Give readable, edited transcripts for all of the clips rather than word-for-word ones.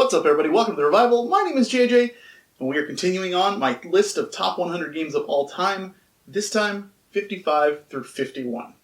What's up, everybody? Welcome to The Revival. My name is JJ, and we are continuing on my list of top 100 games of all time, this time 55 through 51.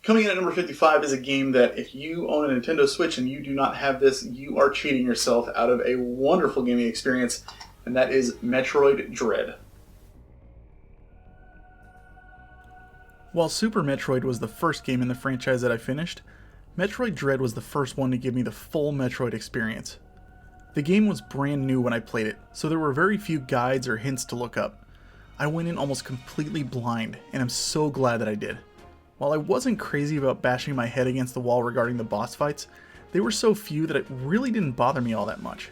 Coming in at number 55 is a game that if you own a Nintendo Switch and you do not have this, you are cheating yourself out of a wonderful gaming experience, and that is Metroid Dread. While Super Metroid was the first game in the franchise that I finished, Metroid Dread was the first one to give me the full Metroid experience. The game was brand new when I played it, so there were very few guides or hints to look up. I went in almost completely blind, and I'm so glad that I did. While I wasn't crazy about bashing my head against the wall regarding the boss fights, they were so few that it really didn't bother me all that much.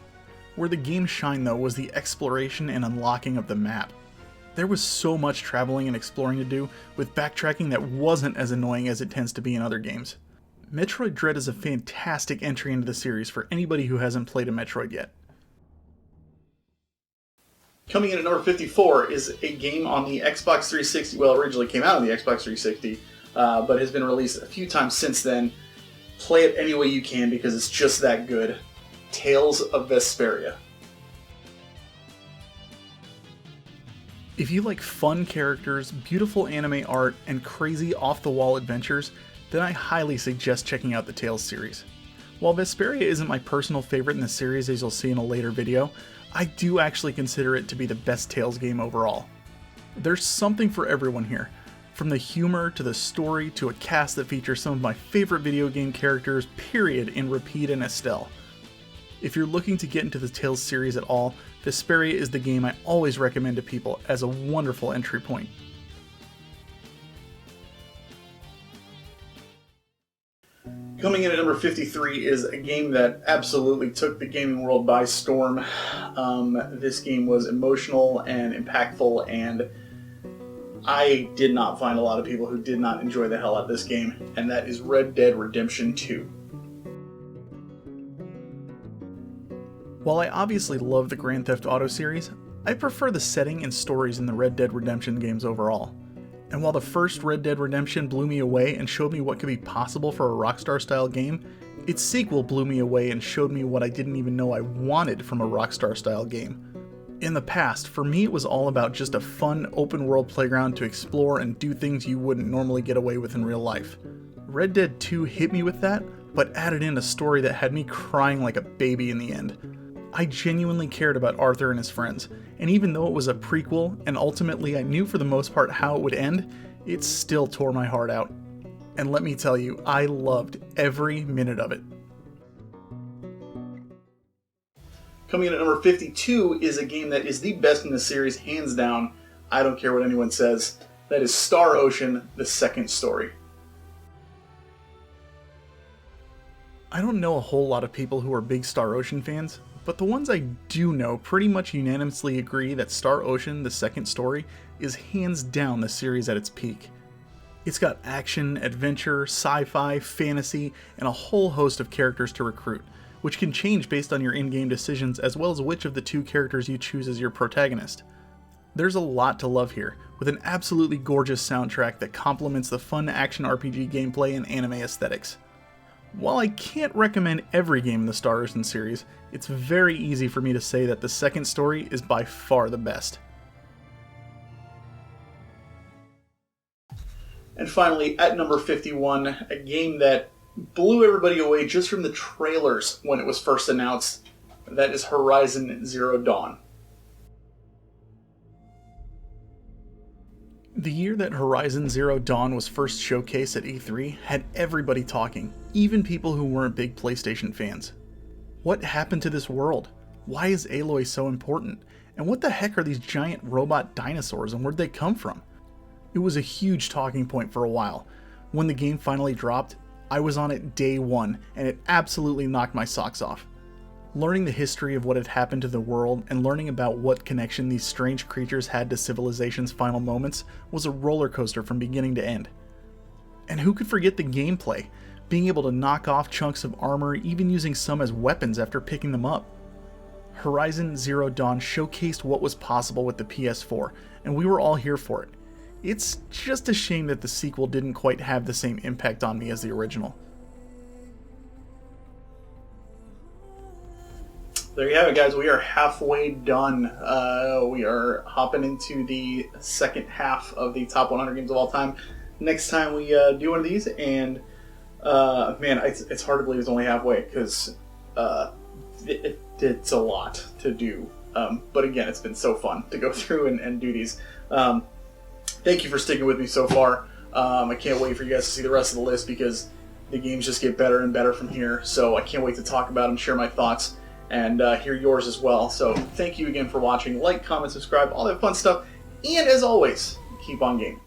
Where the game shined though was the exploration and unlocking of the map. There was so much traveling and exploring to do, with backtracking that wasn't as annoying as it tends to be in other games. Metroid Dread is a fantastic entry into the series for anybody who hasn't played a Metroid yet. Coming in at number 54 is a game on the Xbox 360, well, originally came out on the Xbox 360, but has been released a few times since then. Play it any way you can because it's just that good. Tales of Vesperia. If you like fun characters, beautiful anime art, and crazy off-the-wall adventures, then I highly suggest checking out the Tales series. While Vesperia isn't my personal favorite in the series, as you'll see in a later video, I do actually consider it to be the best Tales game overall. There's something for everyone here. From the humor, to the story, to a cast that features some of my favorite video game characters, period, in Repeat and Estelle. If you're looking to get into the Tales series at all, Vesperia is the game I always recommend to people as a wonderful entry point. Coming in at number 53 is a game that absolutely took the gaming world by storm. This game was emotional and impactful, and I did not find a lot of people who did not enjoy the hell out of this game, and that is Red Dead Redemption 2. While I obviously love the Grand Theft Auto series, I prefer the setting and stories in the Red Dead Redemption games overall. And while the first Red Dead Redemption blew me away and showed me what could be possible for a Rockstar-style game, its sequel blew me away and showed me what I didn't even know I wanted from a Rockstar-style game. In the past, for me it was all about just a fun, open-world playground to explore and do things you wouldn't normally get away with in real life. Red Dead 2 hit me with that, but added in a story that had me crying like a baby in the end. I genuinely cared about Arthur and his friends, and even though it was a prequel, and ultimately I knew for the most part how it would end, it still tore my heart out. And let me tell you, I loved every minute of it. Coming in at number 52 is a game that is the best in the series, hands down. I don't care what anyone says. That is Star Ocean: The Second Story. I don't know a whole lot of people who are big Star Ocean fans, but the ones I do know pretty much unanimously agree that Star Ocean: The Second Story is hands down the series at its peak. It's got action, adventure, sci-fi, fantasy, and a whole host of characters to recruit, which can change based on your in-game decisions as well as which of the two characters you choose as your protagonist. There's a lot to love here, with an absolutely gorgeous soundtrack that complements the fun action RPG gameplay and anime aesthetics. While I can't recommend every game in the Star Ocean series, it's very easy for me to say that the second story is by far the best. And finally, at number 51, a game that blew everybody away just from the trailers when it was first announced. That is Horizon Zero Dawn. The year that Horizon Zero Dawn was first showcased at E3 had everybody talking, even people who weren't big PlayStation fans. What happened to this world? Why is Aloy so important? And what the heck are these giant robot dinosaurs and where'd they come from? It was a huge talking point for a while. When the game finally dropped, I was on it day one, and it absolutely knocked my socks off. Learning the history of what had happened to the world and learning about what connection these strange creatures had to civilization's final moments was a roller coaster from beginning to end. And who could forget the gameplay, being able to knock off chunks of armor, even using some as weapons after picking them up. Horizon Zero Dawn showcased what was possible with the PS4, and we were all here for it. It's just a shame that the sequel didn't quite have the same impact on me as the original. There you have it, guys. We are halfway done. We are hopping into the second half of the top 100 games of all time. Next time we do one of these, and man, it's hard to believe it's only halfway because it's a lot to do. But again, it's been so fun to go through and do these. Thank you for sticking with me so far. I can't wait for you guys to see the rest of the list because the games just get better and better from here. So I can't wait to talk about them, share my thoughts, and hear yours as well. So thank you again for watching. Like, comment, subscribe, all that fun stuff. And as always, keep on gaming.